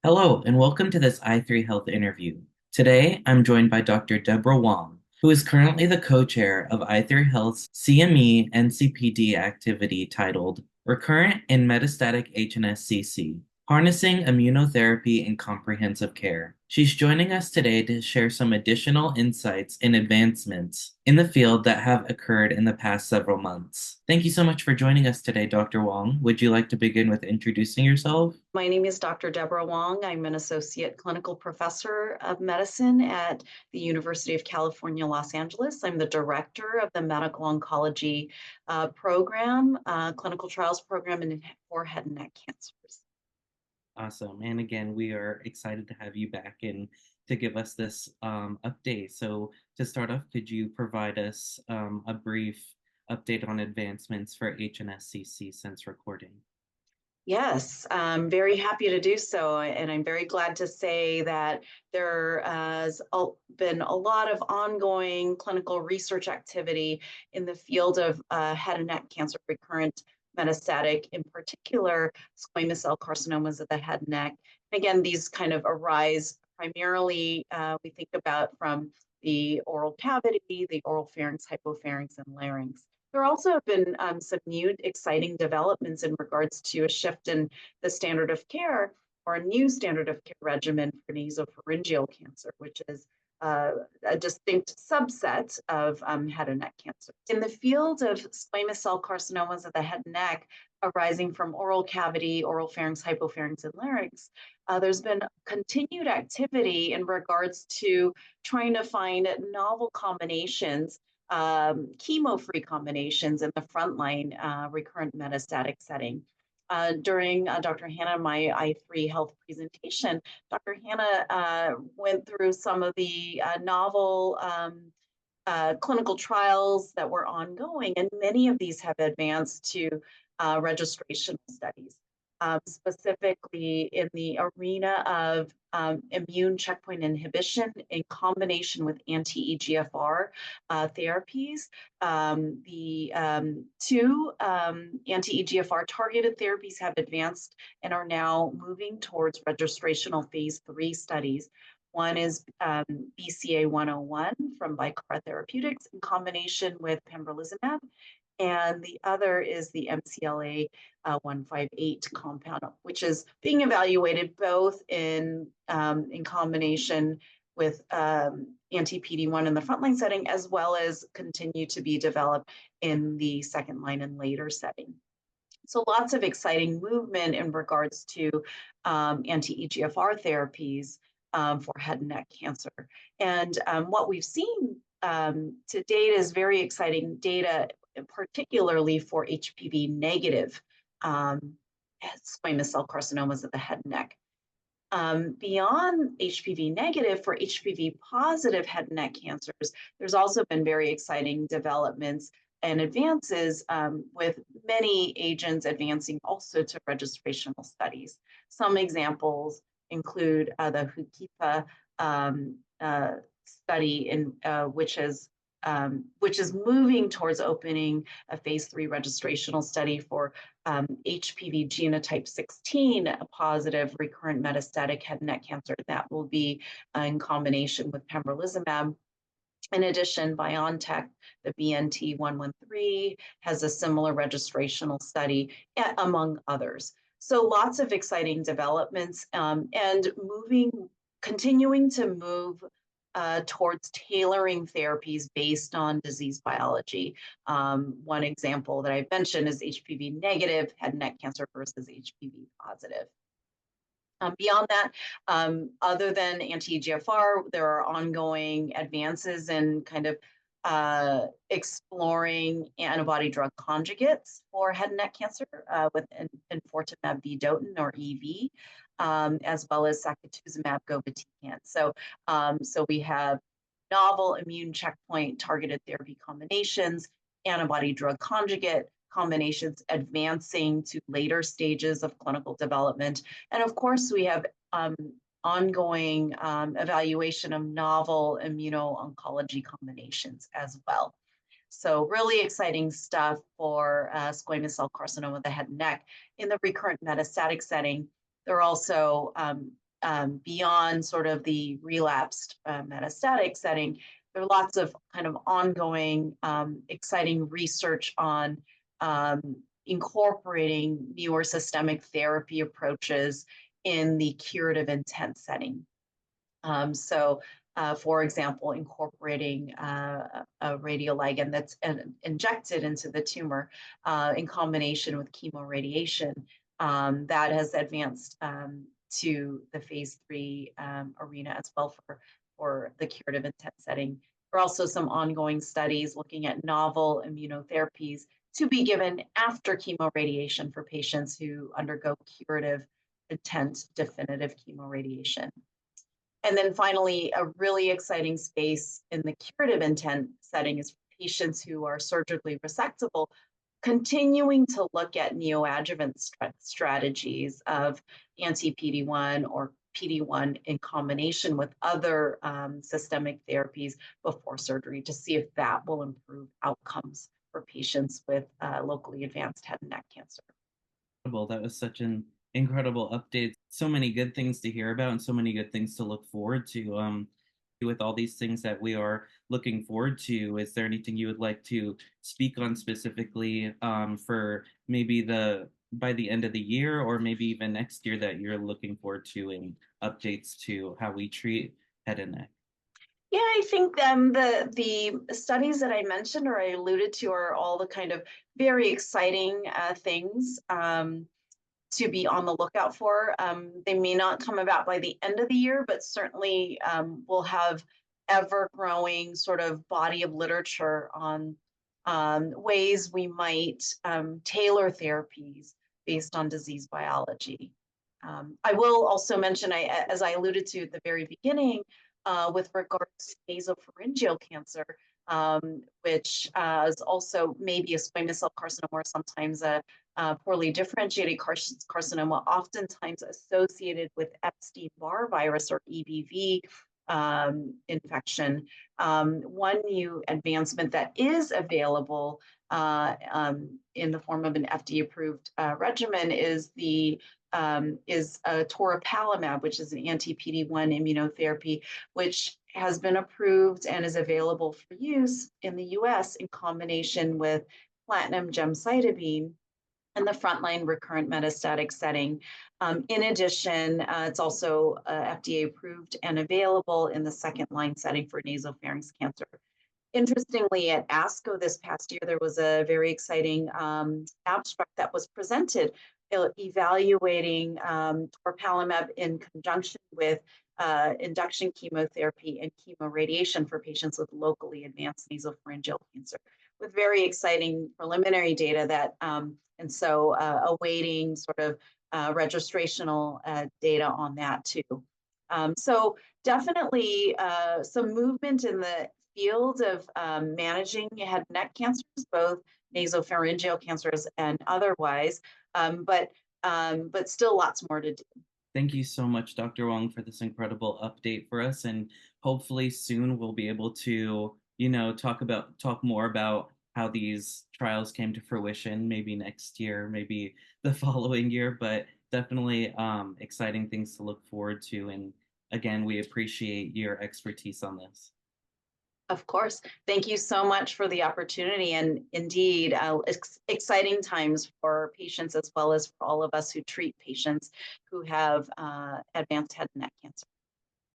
Hello, and welcome to this I3 Health interview. Today, I'm joined by Dr. Deborah Wong, who is currently the co-chair of I3 Health's CME NCPD activity titled Recurrent and Metastatic HNSCC, Harnessing Immunotherapy and Comprehensive Care. She's joining us today to share some additional insights and advancements in the field that have occurred in the past several months. Thank you so much for joining us today, Dr. Wong. Would you like to begin with introducing yourself? My name is Dr. Deborah Wong. I'm an associate clinical professor of medicine at the University of California, Los Angeles. I'm the director of the medical oncology program, clinical trials program for head and neck cancers. Awesome. And again, we are excited to have you back and to give us this update. So, to start off, could you provide us a brief update on advancements for HNSCC since recording? Yes, I'm very happy to do so. And I'm very glad to say that there has been a lot of ongoing clinical research activity in the field of head and neck cancer, recurrent metastatic, in particular, squamous cell carcinomas of the head and neck. And again, these kind of arise primarily, we think about from the oral cavity, the oral pharynx, hypopharynx, and larynx. There also have been some new exciting developments in regards to a shift in the standard of care or a new standard of care regimen for nasopharyngeal cancer, which is a distinct subset of head and neck cancer. In the field of squamous cell carcinomas of the head and neck arising from oral cavity, oral pharynx, hypopharynx, and larynx, there's been continued activity in regards to trying to find novel combinations, chemo-free combinations in the frontline recurrent metastatic setting. During Dr. Hannah and my I3 Health presentation, Dr. Hannah went through some of the novel clinical trials that were ongoing, and many of these have advanced to registrational studies, specifically in the arena of immune checkpoint inhibition in combination with anti-EGFR therapies. The two anti-EGFR targeted therapies have advanced and are now moving towards registrational phase 3 studies. One is BCA 101 from Bicara Therapeutics in combination with pembrolizumab, and the other is the MCLA 158 compound, which is being evaluated both in combination with anti-PD-1 in the frontline setting, as well as continue to be developed in the second line and later setting. So lots of exciting movement in regards to anti-EGFR therapies for head and neck cancer. And what we've seen to date is very exciting data, particularly for HPV negative squamous cell carcinomas of the head and neck. Beyond HPV negative, for HPV positive head and neck cancers, there's also been very exciting developments and advances with many agents advancing also to registrational studies. Some examples include the HUKIPA study, which is moving towards opening a phase 3 registrational study for HPV genotype 16 positive recurrent metastatic head and neck cancer. That will be in combination with pembrolizumab. In addition, BioNTech, the BNT113, has a similar registrational study, among others. So lots of exciting developments and continuing to move towards tailoring therapies based on disease biology. One example that I've mentioned is HPV negative head and neck cancer versus HPV positive. Beyond that, other than anti-EGFR, there are ongoing advances in kind of exploring antibody drug conjugates for head and neck cancer with enfortumab vedotin or EV, as well as sacituzumab govitecan. So we have novel immune checkpoint targeted therapy combinations, antibody drug conjugate combinations advancing to later stages of clinical development. And of course, we have ongoing evaluation of novel immuno-oncology combinations as well. So really exciting stuff for squamous cell carcinoma of the head and neck. In the recurrent metastatic setting, there are also beyond sort of the relapsed metastatic setting, there are lots of kind of ongoing exciting research on incorporating newer systemic therapy approaches in the curative intent setting. For example, incorporating a radioligand that's injected into the tumor in combination with chemoradiation that has advanced to the phase 3 arena as well for the curative intent setting. There are also some ongoing studies looking at novel immunotherapies to be given after chemoradiation for patients who undergo curative intent definitive chemoradiation. And then finally, a really exciting space in the curative intent setting is for patients who are surgically resectable, continuing to look at neoadjuvant strategies of anti-PD-1 or PD-1 in combination with other systemic therapies before surgery to see if that will improve outcomes for patients with locally advanced head and neck cancer. That was such an incredible update. So many good things to hear about and so many good things to look forward to. With all these things that we are looking forward to, is there anything you would like to speak on specifically for maybe by the end of the year or maybe even next year that you're looking forward to in updates to how we treat head and neck? Yeah, I think the studies that I mentioned or I alluded to are all the kind of very exciting things to be on the lookout for. They may not come about by the end of the year, but certainly we'll have ever-growing sort of body of literature on ways we might tailor therapies based on disease biology. I will also mention, as I alluded to at the very beginning, with regards to nasopharyngeal cancer, which is also maybe a squamous cell carcinoma or sometimes a poorly differentiated carcinoma, oftentimes associated with Epstein-Barr virus or EBV infection. One new advancement that is available in the form of an FDA-approved regimen is Toripalimab, which is an anti-PD-1 immunotherapy, which has been approved and is available for use in the US in combination with platinum gemcitabine in the frontline recurrent metastatic setting. In addition, it's also FDA approved and available in the second line setting for nasopharynx cancer. Interestingly, at ASCO this past year, there was a very exciting abstract that was presented evaluating toripalimab in conjunction with induction chemotherapy and chemoradiation for patients with locally advanced nasopharyngeal cancer, with very exciting preliminary data that, and so awaiting sort of registrational data on that too. So definitely some movement in the field of managing head and neck cancers, both nasopharyngeal cancers and otherwise, but still lots more to do. Thank you so much, Dr. Wong, for this incredible update for us. And hopefully soon we'll be able to, talk more about how these trials came to fruition, maybe next year, maybe the following year, but definitely exciting things to look forward to. And again, we appreciate your expertise on this. Of course. Thank you so much for the opportunity. And indeed, exciting times for patients as well as for all of us who treat patients who have advanced head and neck